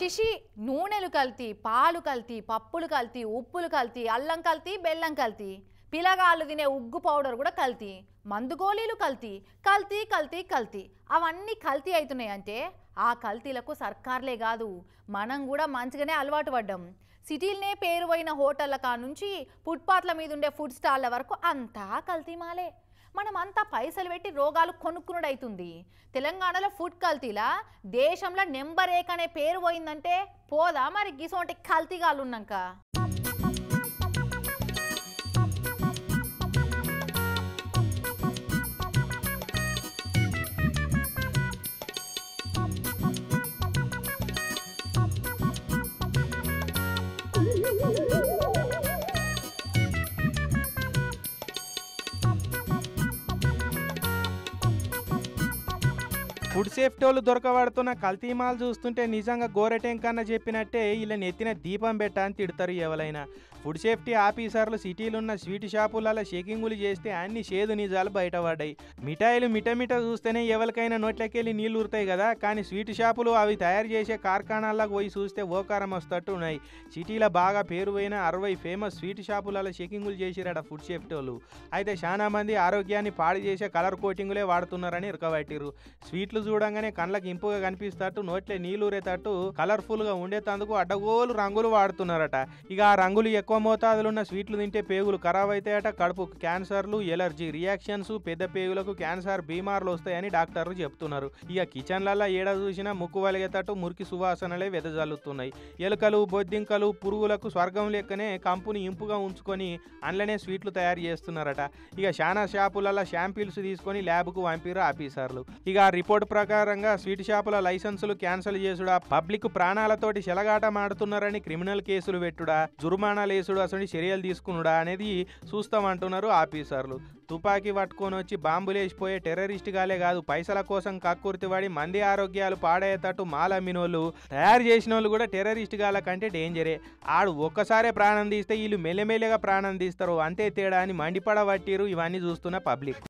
శిషి నూనెలు కల్తీ, పాలు కల్తీ, పప్పులు కల్తీ, ఉప్పులు కల్తీ, అల్లం కల్తీ, బెల్లం కల్తీ, పిల్లగాళ్ళు తినే ఉగ్గు పౌడర్ కూడా కల్తీ, మందు గోళీలు కల్తీ, కల్తీ కల్తీ కల్తీ. అవన్నీ కల్తీ అవుతున్నాయి అంటే ఆ కల్తీలకు సర్కార్లే కాదు, మనం కూడా మంచిగానే అలవాటు పడ్డాం. సిటీలనే పేరు పోయిన హోటళ్ళ కానుంచి ఫుట్పాత్ల మీద ఉండే ఫుడ్ స్టాళ్ళ వరకు అంతా కల్తీ మాలే. మనం అంతా పైసలు పెట్టి రోగాలు కొనుక్కునుడైతుంది. తెలంగాణలో ఫుడ్ కల్తీలా దేశంలో నెంబర్ 1 అనే పేరు పోయిందంటే పోదా మరి గిసోంటి కల్తీగాళ్ళు ఉన్నాక. ఫుడ్ సేఫ్టీ వాళ్ళు దొరకబడుతున్న కల్తీ మాల్ చూస్తుంటే నిజంగా గోరెటెంకన్నా చెప్పినట్టే ఇలా నెత్తిన దీపం పెట్టా అని తిడతారు ఎవరైనా. ఫుడ్ సేఫ్టీ ఆఫీసర్లు సిటీలున్న స్వీట్ షాపులలో చెకింగులు చేస్తే అన్ని చేదు నిజాలు బయటపడ్డాయి. మిఠాయిలు మిటమిట చూస్తేనే ఎవరికైనా నోట్లకెళ్ళి నీళ్లు ఉరుతాయి కదా, కానీ స్వీట్ షాపులు అవి తయారు చేసే కార్ఖానాలకు పోయి చూస్తే ఓకారం వస్తట్టు ఉన్నాయి. సిటీలో బాగా పేరు పోయిన 60 ఫేమస్ స్వీట్ షాపులలో చెకింగులు చేసిరట ఫుడ్ సేఫ్టీ వాళ్ళు. అయితే చాలా మంది ఆరోగ్యాన్ని పాడు చేసే కలర్ కోటింగులే వాడుతున్నారని ఇరకబట్టిరు. స్వీట్లు చూడంగానే కళ్ళకి ఇంపుగా కనిపిస్తట్టు, నోట్లే నీళ్ళూరేటట్టు కలర్ఫుల్ గా ఉండేటందుకు అడ్డగోలు రంగులు వాడుతున్నారట. ఇక ఆ రంగులు ఎక్కువ మోతాదులున్న స్వీట్లు తింటే పేగులు ఖరాబ్ అవుతాయట, కడుపుకు క్యాన్సర్లు, ఎలర్జీ రియాక్షన్స్, పెద్ద పేగులకు క్యాన్సర్ బీమార్లు వస్తాయని డాక్టర్లు చెప్తున్నారు. ఇక కిచెన్లలో ఏడ చూసినా ముక్కు వలిగేటట్టు మురికి సువాసనలే వెదజల్లుతున్నాయి. ఎలుకలు, బొద్దింకలు, పురుగులకు స్వర్గం లెక్కనే కంపుని ఇంపుగా ఉంచుకొని అందులోనే స్వీట్లు తయారు చేస్తున్నారట. ఇక చాలా షాపులలో శాంపిల్స్ తీసుకొని ల్యాబ్కు పంపిరు ఆఫీసర్లు. ఇక ఆ రిపోర్ట్ ప్రకారంగా స్వీట్ షాపుల లైసెన్సులు క్యాన్సిల్ చేసుడా, పబ్లిక్ ప్రాణాలతోటి చెలగాట మాడుతున్నారని క్రిమినల్ కేసులు పెట్టుడా, జుర్మానాలు వేసుడు, అసలు చర్యలు తీసుకునుడా అనేది చూస్తామంటున్నారు ఆఫీసర్లు. తుపాకీ పట్టుకొని వచ్చి బాంబులేసిపోయే టెర్రరిస్ట్ గాలే కాదు, పైసల కోసం కక్కుర్తి పడి మంది ఆరోగ్యాలు పాడయ్యేటట్టు మాలమ్మినోళ్ళు, తయారు చేసిన వాళ్ళు కూడా టెర్రరిస్ట్ గాల కంటే డేంజరే. ఆడు ఒక్కసారే ప్రాణం తీస్తే వీళ్ళు మెల్లమెల్లగా ప్రాణం తీస్తారు, అంతే తేడా అని మండిపడబట్టిరు ఇవన్నీ చూస్తున్న పబ్లిక్.